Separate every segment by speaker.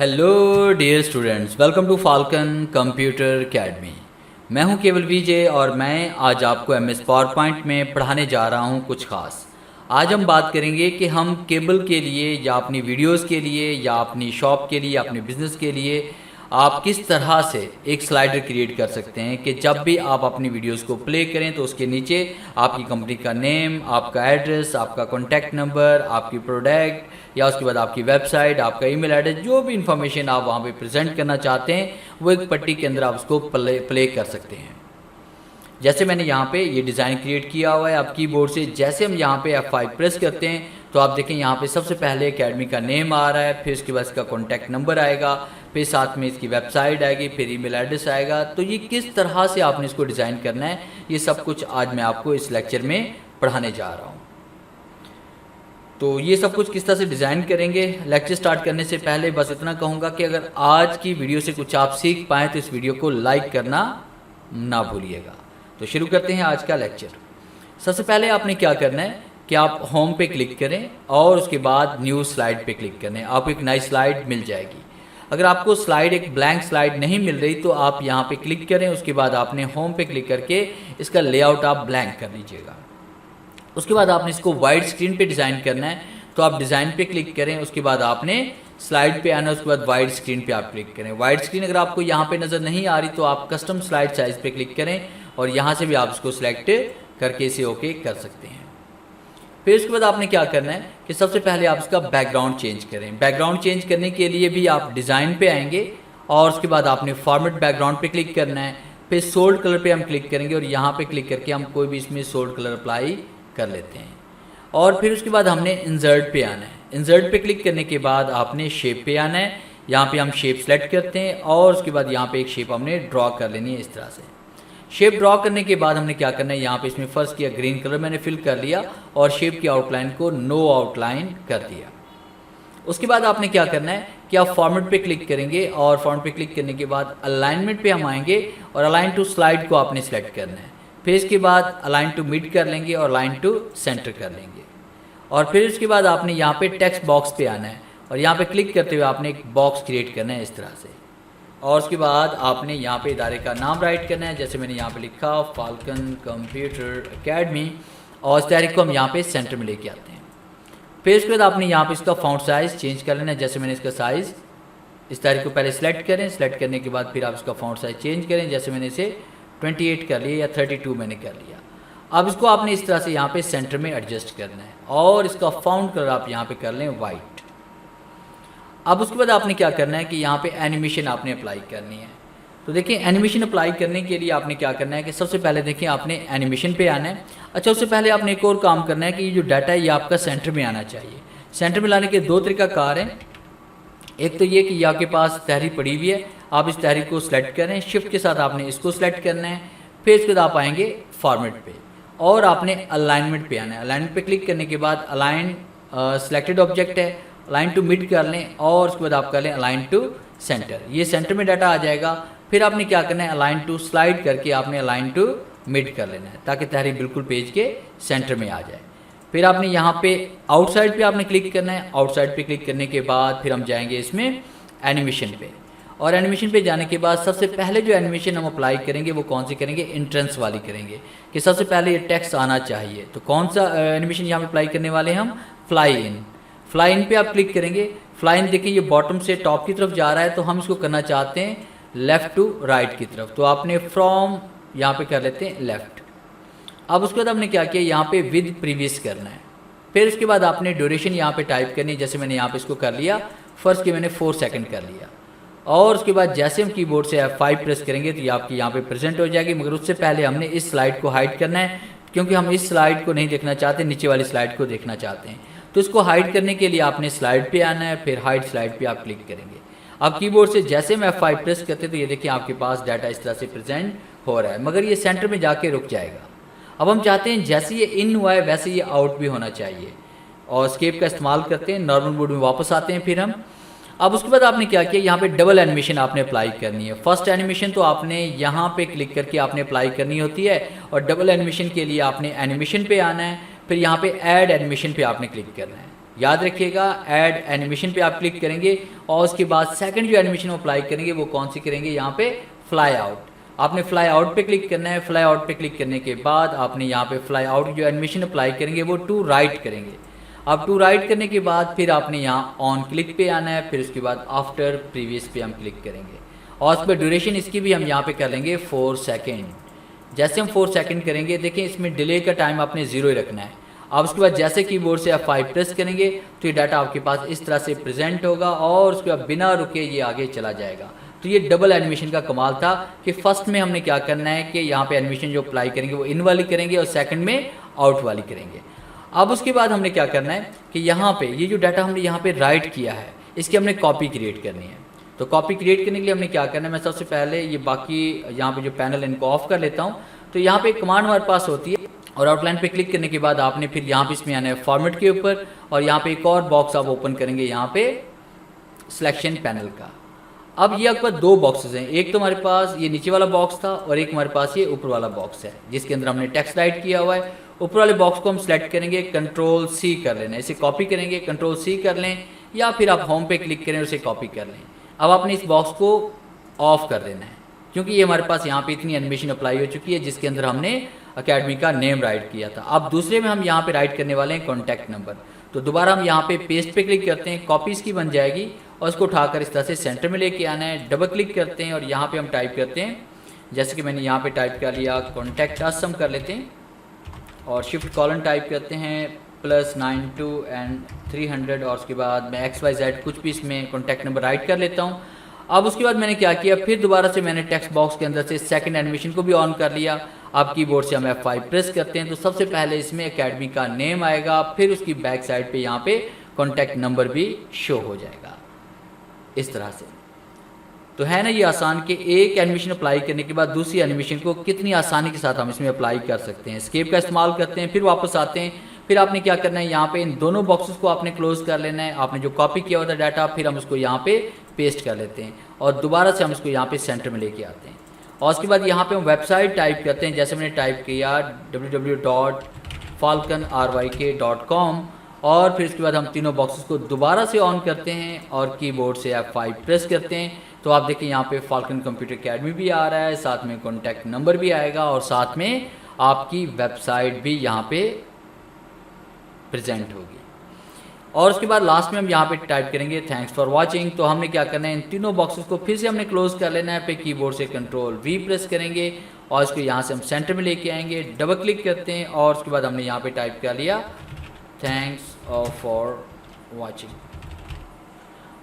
Speaker 1: Hello dear students, welcome to Falcon Computer Academy. मैं हूं केवल विजय और मैं आज आपको एमएस पावर पॉइंट में पढ़ाने जा रहा हूं कुछ खास। आज हम बात करेंगे कि हम केबल के लिए या अपनी वीडियोस के लिए या अपनी शॉप के लिए, अपने बिजनेस के लिए आप किस तरह से एक स्लाइडर क्रिएट कर सकते हैं कि जब भी आप अपनी वीडियोस को प्ले करें तो उसके नीचे आपकी कंपनी का नेम, आपका एड्रेस, आपका कॉन्टैक्ट नंबर, आपकी प्रोडक्ट या उसके बाद आपकी वेबसाइट, आपका ईमेल एड्रेस, जो भी इंफॉर्मेशन आप वहाँ पे प्रेजेंट करना चाहते हैं वो एक पट्टी के अंदर आप उसको प्ले कर सकते हैं। जैसे मैंने यहाँ पे ये डिज़ाइन क्रिएट किया हुआ है। आप कीबोर्ड से जैसे हम यहाँ पे F5 प्रेस करते हैं तो आप देखें यहाँ पे सबसे पहले एकेडमी का नेम आ रहा है, फिर उसके बाद इसका कॉन्टैक्ट नंबर आएगा, फिर साथ में इसकी वेबसाइट आएगी, फिर ईमेल एड्रेस आएगा। तो ये किस तरह से आपने इसको डिज़ाइन करना है, ये सब कुछ आज मैं आपको इस लेक्चर में पढ़ाने जा रहा हूँ। तो ये सब कुछ किस तरह से डिज़ाइन करेंगे। लेक्चर स्टार्ट करने से पहले बस इतना कहूँगा कि अगर आज की वीडियो से कुछ आप सीख पाएँ तो इस वीडियो को लाइक करना ना भूलिएगा। तो शुरू करते हैं आज का लेक्चर। सबसे पहले आपने क्या करना है कि आप होम पे क्लिक करें और उसके बाद न्यू स्लाइड पे क्लिक करें। आपको एक नई स्लाइड मिल जाएगी। अगर आपको स्लाइड एक ब्लैंक स्लाइड नहीं मिल रही तो आप यहाँ पे क्लिक करें, उसके बाद आपने होम पे क्लिक करके इसका लेआउट आप ब्लैंक कर लीजिएगा। उसके बाद आपने इसको वाइड स्क्रीन पे डिज़ाइन करना है तो आप डिज़ाइन पे क्लिक करें, उसके बाद आपने स्लाइड पे आना है, उसके बाद वाइड स्क्रीन पे आप क्लिक करें। वाइड स्क्रीन अगर आपको यहाँ पे नज़र नहीं आ रही तो आप कस्टम स्लाइड साइज़ पे क्लिक करें और यहाँ से भी आप इसको सिलेक्ट करके इसे ओके कर सकते हैं। फिर उसके बाद आपने क्या करना है कि सबसे पहले आप इसका बैकग्राउंड चेंज करें। बैकग्राउंड चेंज करने के लिए भी आप डिज़ाइन पे आएंगे और उसके बाद आपने फॉर्मेट बैकग्राउंड पे क्लिक करना है। फिर सोल्ड कलर पे हम क्लिक करेंगे और यहाँ पे क्लिक करके हम कोई भी इसमें सोल्ड कलर अप्लाई कर लेते हैं। और फिर उसके बाद हमने इंसर्ट पे आना है। इंसर्ट पे क्लिक करने के बाद आपने शेप पे आना है। यहाँ पे हम शेप सेलेक्ट करते हैं और उसके बाद यहाँ पे एक शेप हमने ड्रॉ कर लेनी है इस तरह से। शेप ड्रॉ करने के बाद हमने क्या करना है, यहाँ पे इसमें फर्स्ट किया ग्रीन कलर मैंने फिल कर लिया और शेप की आउटलाइन को नो आउटलाइन कर दिया। उसके बाद आपने क्या करना है कि आप फॉर्मेट पे क्लिक करेंगे और फॉर्मेट पे क्लिक करने के बाद अलाइनमेंट पे हम आएंगे और अलाइन टू स्लाइड को आपने सेलेक्ट करना है। फिर इसके बाद अलाइन टू मिड कर लेंगे और अलाइन टू सेंटर कर लेंगे। और फिर उसके बाद आपने यहाँ पे टेक्स्ट बॉक्स पे आना है और यहाँ पे क्लिक करते हुए आपने एक बॉक्स क्रिएट करना है इस तरह से। और उसके बाद आपने यहाँ पे इदारे का नाम राइट करना है। जैसे मैंने यहाँ पे लिखा फाल्कन कंप्यूटर अकेडमी और इस तारीख को हम यहाँ पे सेंटर में लेके आते हैं। फिर उसके बाद आपने यहाँ पे इसका फ़ॉन्ट साइज़ चेंज कर लेना है। जैसे मैंने इसका साइज़ इस तारीख को पहले सेलेक्ट करें, सेलेक्ट करने के बाद फिर आप इसका फ़ॉन्ट साइज़ चेंज करें। जैसे मैंने इसे 28 कर लिया या 32 मैंने कर लिया। अब इसको आपने इस तरह से यहाँ पे सेंटर में एडजस्ट करना है और इसका फ़ॉन्ट कलर आप यहाँ पे कर लें वाइट। अब उसके बाद आपने क्या करना है कि यहाँ पे एनिमेशन आपने अप्लाई करनी है। तो देखिए एनिमेशन अप्लाई करने के लिए आपने क्या करना है कि सबसे पहले देखिए आपने एनिमेशन पे आना है। अच्छा, उससे पहले आपने एक और काम करना है कि ये जो डाटा है ये आपका सेंटर में आना चाहिए। सेंटर में लाने के दो तरीक़ाकार हैं। एक तो ये कि ये आपके पास तहरीर पड़ी हुई है, आप इस तहरीर को सिलेक्ट करें, शिफ्ट के साथ आपने इसको सिलेक्ट करना है। फिर इसके बाद आप आएंगे फॉर्मेट पे और आपने अलाइनमेंट पे आना है। अलाइनमेंट पे क्लिक करने के बाद अलाइन सिलेक्टेड ऑब्जेक्ट है, अलाइन टू मिड कर लें और उसके बाद आप कर लें अलाइन टू सेंटर। ये सेंटर में डाटा आ जाएगा। फिर आपने क्या करना है, अलाइन टू स्लाइड करके आपने अलाइन टू मिड कर लेना है ताकि तहरीर बिल्कुल पेज के सेंटर में आ जाए। फिर आपने यहाँ पे आउटसाइड पे आपने क्लिक करना है। आउटसाइड पे क्लिक करने के बाद फिर हम जाएंगे इसमें एनिमेशन पे और एनिमेशन पे जाने के बाद सबसे पहले जो एनिमेशन हम अप्लाई करेंगे वो कौन सी करेंगे, एंट्रेंस वाली करेंगे कि सबसे पहले ये टेक्स्ट आना चाहिए। तो कौन सा एनिमेशन यहाँ पे अप्लाई करने वाले हम, फ्लाई इन। फ्लाई इन पे आप क्लिक करेंगे। फ्लाई इन देखिए ये बॉटम से टॉप की तरफ जा रहा है तो हम इसको करना चाहते हैं लेफ़्ट टू राइट की तरफ। तो आपने फ्रॉम यहाँ पे कर लेते हैं लेफ़्ट। अब उसके बाद हमने क्या किया, यहाँ पे विद प्रीवियस करना है। फिर उसके बाद आपने ड्यूरेशन यहाँ पे टाइप करनी है। जैसे मैंने यहाँ पे इसको कर लिया, फर्स्ट के मैंने 4 सेकंड कर लिया। और उसके बाद जैसे हम कीबोर्ड से F5 प्रेस करेंगे तो ये आपकी यहाँ पे प्रेजेंट हो जाएगी। मगर उससे पहले हमने इस स्लाइड को हाइड करना है क्योंकि हम इस स्लाइड को नहीं देखना चाहते, नीचे वाली स्लाइड को देखना चाहते हैं। तो इसको हाइड करने के लिए आपने स्लाइड पे आना है, फिर हाइड स्लाइड पे आप क्लिक करेंगे। अब कीबोर्ड से जैसे मैं F5 प्रेस करते तो ये देखिए आपके पास डाटा इस तरह से प्रेजेंट हो रहा है, मगर ये सेंटर में जाके रुक जाएगा। अब हम चाहते हैं जैसे ये इन हुआ है वैसे ये आउट भी होना चाहिए और स्केप का इस्तेमाल करते हैं, नॉर्मल मोड में वापस आते हैं। फिर हम अब उसके बाद आपने क्या किया, यहाँ पे डबल एनिमेशन आपने अप्लाई करनी है। फर्स्ट एनिमेशन तो आपने यहाँ पे क्लिक करके आपने अप्लाई करनी होती है और डबल एनिमेशन के लिए आपने एनिमेशन पे आना है। फिर यहाँ पे ऐड एनिमेशन पे आपने क्लिक करना है। याद रखिएगा, ऐड एनिमेशन पे आप क्लिक करेंगे और उसके बाद सेकंड जो एनिमेशन अप्लाई करेंगे वो कौन सी करेंगे, यहाँ पे फ्लाई आउट। आपने फ्लाई आउट पे क्लिक करना है। फ्लाई आउट पे क्लिक करने के बाद आपने यहाँ पे फ्लाई आउट जो एनिमेशन अप्लाई करेंगे वो टू राइट करेंगे। अब टू राइट करने के बाद फिर आपने यहाँ ऑन क्लिक पे आना है, फिर उसके बाद आफ्टर प्रीवियस पे हम क्लिक करेंगे और उस पर ड्यूरेशन इसकी भी हम यहाँ पे कर लेंगे 4 सेकेंड। जैसे हम 4 सेकेंड करेंगे, देखें इसमें डिले का टाइम आपने 0 ही रखना है। अब उसके बाद जैसे कीबोर्ड से F5 प्रेस करेंगे तो ये डाटा आपके पास इस तरह से प्रेजेंट होगा और उसके बाद बिना रुके ये आगे चला जाएगा। तो ये डबल एनिमेशन का कमाल था कि फर्स्ट में हमने क्या करना है कि यहाँ पे एनिमेशन जो अप्लाई करेंगे वो इन वाली करेंगे और सेकंड में आउट वाली करेंगे। अब उसके बाद हमने क्या करना है कि यहाँ पे ये जो डाटा हमने यहाँ पे राइट किया है इसकी हमने कॉपी क्रिएट करनी है। तो कॉपी क्रिएट करने के लिए हमने क्या करना है, मैं सबसे पहले ये बाकी यहाँ पे जो पैनल इनको ऑफ कर लेता हूँ। तो यहाँ पे कमांड हमारे पास होती है और आउटलाइन पे क्लिक करने के बाद आपने फिर यहाँ पे इसमें आना है फॉर्मेट के ऊपर और यहाँ पे एक और बॉक्स आप ओपन करेंगे यहाँ पे सिलेक्शन पैनल का। अब ये आपके पास 2 बॉक्सेस हैं, एक तो हमारे पास ये नीचे वाला बॉक्स था और एक हमारे पास ये ऊपर वाला बॉक्स है जिसके अंदर हमने टेक्स्ट राइट किया हुआ है। ऊपर वाले बॉक्स को हम सेलेक्ट करेंगे, कंट्रोल C कर लेना, इसे कॉपी करेंगे, कंट्रोल C कर लें या फिर आप होम पे क्लिक करें और उसे कॉपी कर लें। अब आपने इस बॉक्स को ऑफ कर देना है क्योंकि ये हमारे पास यहाँ पे इतनी एनिमेशन अप्लाई हो चुकी है जिसके अंदर हमने अकेडमी का नेम राइट किया था। अब दूसरे में हम यहाँ पे राइट करने वाले हैं कॉन्टैक्ट नंबर। तो दोबारा हम यहाँ पे पेस्ट पे क्लिक करते हैं, कॉपी इसकी बन जाएगी और उसको उठाकर इस तरह से सेंटर में लेके आना है। डबल क्लिक करते हैं और यहाँ पे हम टाइप करते हैं, जैसे कि मैंने यहाँ पे टाइप कर लिया कॉन्टैक्ट अस हम कर लेते हैं और शिफ्ट कॉलन टाइप करते हैं +92 एंड 300 और उसके बाद मैं XYZ कुछ भी इसमें कॉन्टैक्ट नंबर राइट कर लेता हूँ। अब उसके बाद मैंने क्या किया, फिर दोबारा से मैंने टेक्स्ट बॉक्स के अंदर से सेकंड एनिमेशन को भी ऑन कर लिया। अब कीबोर्ड से हम F5 प्रेस करते हैं तो सबसे पहले इसमें एकेडमी का नेम आएगा, फिर उसकी बैक साइड पे यहाँ पे कॉन्टैक्ट नंबर भी शो हो जाएगा इस तरह से। तो है ना ये आसान कि एक एनिमेशन अप्लाई करने के बाद दूसरी एनिमेशन को कितनी आसानी के साथ हम इसमें अप्लाई कर सकते हैं। एस्केप का इस्तेमाल करते हैं, फिर वापस आते हैं, फिर आपने क्या करना है, यहाँ पे इन दोनों बॉक्सेस को आपने क्लोज कर लेना है। आपने जो कॉपी किया होता है डाटा फिर हम उसको यहाँ पे पेस्ट कर लेते हैं और दोबारा से हम उसको यहाँ पे सेंटर में लेके आते हैं और उसके बाद यहाँ पे हम वेबसाइट टाइप करते हैं, जैसे मैंने टाइप किया www.falconryk.com और फिर उसके बाद हम तीनों बॉक्सेस को दोबारा से ऑन करते हैं और कीबोर्ड से F5 प्रेस करते हैं। तो आप देखिए यहाँ पे फाल्कन कंप्यूटर अकेडमी भी आ रहा है, साथ में कॉन्टैक्ट नंबर भी आएगा और साथ में आपकी वेबसाइट भी यहाँ पे प्रेजेंट होगी। और उसके बाद लास्ट में हम यहाँ पे टाइप करेंगे थैंक्स फॉर वॉचिंग। तो हमने क्या करना है, इन तीनों बॉक्सेस को फिर से हमने क्लोज कर लेना है। पे कीबोर्ड से कंट्रोल V प्रेस करेंगे और इसको यहाँ से हम सेंटर में लेके आएंगे, डबल क्लिक करते हैं और उसके बाद हमने यहाँ पे टाइप कर लिया थैंक्स फॉर वॉचिंग।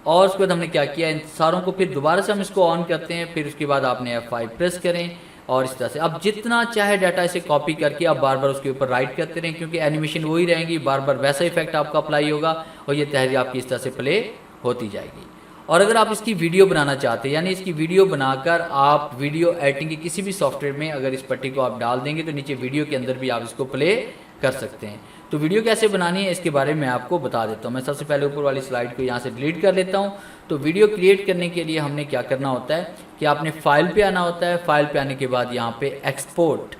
Speaker 1: और उसके बाद हमने क्या किया, इन सारों को फिर दोबारा से हम इसको ऑन करते हैं, फिर उसके बाद आपने F5 प्रेस करें और इस तरह से अब जितना चाहे डाटा इसे कॉपी करके आप बार बार उसके ऊपर राइट करते रहें क्योंकि एनिमेशन वही रहेंगी, बार बार वैसा इफेक्ट आपका अप्लाई होगा और ये तहरीर आपकी इस तरह से प्ले होती जाएगी। और अगर आप इसकी वीडियो बनाना चाहते हैं, यानी इसकी वीडियो बनाकर आप वीडियो एडिटिंग के किसी भी सॉफ्टवेयर में अगर इस पट्टी को आप डाल देंगे तो नीचे वीडियो के अंदर भी आप इसको प्ले कर सकते हैं। तो वीडियो कैसे बनानी है इसके बारे में मैं आपको बता देता हूँ। मैं सबसे पहले ऊपर वाली स्लाइड को यहाँ से डिलीट कर लेता हूँ। तो वीडियो क्रिएट करने के लिए हमने क्या करना होता है कि आपने फाइल पे आना होता है। फाइल पे आने के बाद यहाँ पे एक्सपोर्ट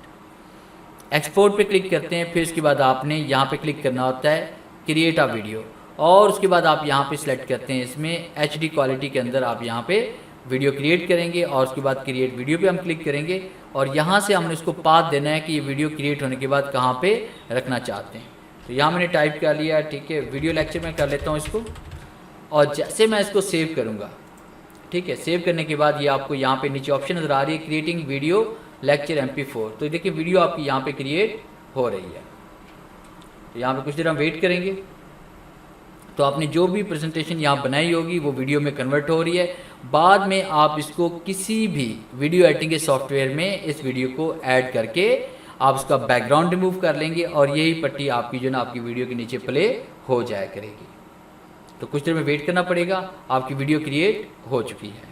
Speaker 1: पे क्लिक करते हैं, फिर उसके बाद आपने यहाँ पे क्लिक करना होता है क्रिएट अ वीडियो और उसके बाद आप यहाँ पे सिलेक्ट करते हैं इसमें HD क्वालिटी के अंदर आप यहाँ पे वीडियो क्रिएट करेंगे और उसके बाद क्रिएट वीडियो पे हम क्लिक करेंगे और यहाँ से हमने इसको पाथ देना है कि ये वीडियो क्रिएट होने के बाद कहाँ पे रखना चाहते हैं। तो यहाँ मैंने टाइप कर लिया, ठीक है, वीडियो लेक्चर में कर लेता हूँ इसको और जैसे मैं इसको सेव करूँगा, ठीक है, सेव करने के बाद ये आपको यहाँ पे नीचे ऑप्शन नज़र आ रही है क्रिएटिंग वीडियो लेक्चर MP4। तो देखिए वीडियो आपकी यहाँ पे क्रिएट हो रही है। तो यहाँ पे कुछ देर हम वेट करेंगे तो आपने जो भी प्रेजेंटेशन यहाँ बनाई होगी वो वीडियो में कन्वर्ट हो रही है। बाद में आप इसको किसी भी वीडियो एडिटिंग के सॉफ्टवेयर में इस वीडियो को ऐड करके आप उसका बैकग्राउंड रिमूव कर लेंगे और यही पट्टी आपकी जो ना आपकी वीडियो के नीचे प्ले हो जाया करेगी। तो कुछ देर में वेट करना पड़ेगा, आपकी वीडियो क्रिएट हो चुकी है।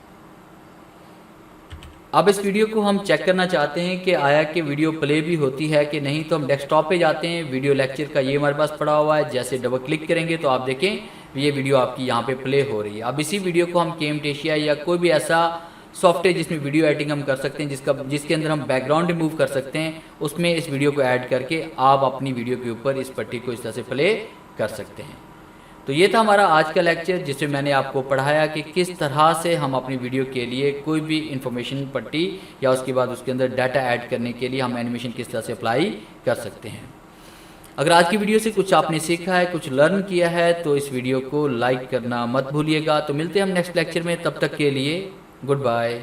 Speaker 1: अब इस वीडियो को हम चेक करना चाहते हैं कि आया कि वीडियो प्ले भी होती है कि नहीं। तो हम डेस्कटॉप पे जाते हैं, वीडियो लेक्चर का ये हमारे पास पड़ा हुआ है, जैसे डबल क्लिक करेंगे तो आप देखें ये वीडियो आपकी यहाँ पे प्ले हो रही है। अब इसी वीडियो को हम केमटेशिया या कोई भी ऐसा सॉफ्टवेयर जिसमें वीडियो एडिटिंग हम कर सकते हैं, जिसके अंदर हम बैकग्राउंड रिमूव कर सकते हैं, उसमें इस वीडियो को ऐड करके आप अपनी वीडियो के ऊपर इस पट्टी को इस तरह से प्ले कर सकते हैं। तो ये था हमारा आज का लेक्चर, जिसमें मैंने आपको पढ़ाया कि किस तरह से हम अपनी वीडियो के लिए कोई भी इंफॉर्मेशन पट्टी या उसके बाद उसके अंदर डाटा ऐड करने के लिए हम एनिमेशन किस तरह से अप्लाई कर सकते हैं। अगर आज की वीडियो से कुछ आपने सीखा है, कुछ लर्न किया है, तो इस वीडियो को लाइक करना मत भूलिएगा। तो मिलते हैं हम नेक्स्ट लेक्चर में, तब तक के लिए गुड बाय।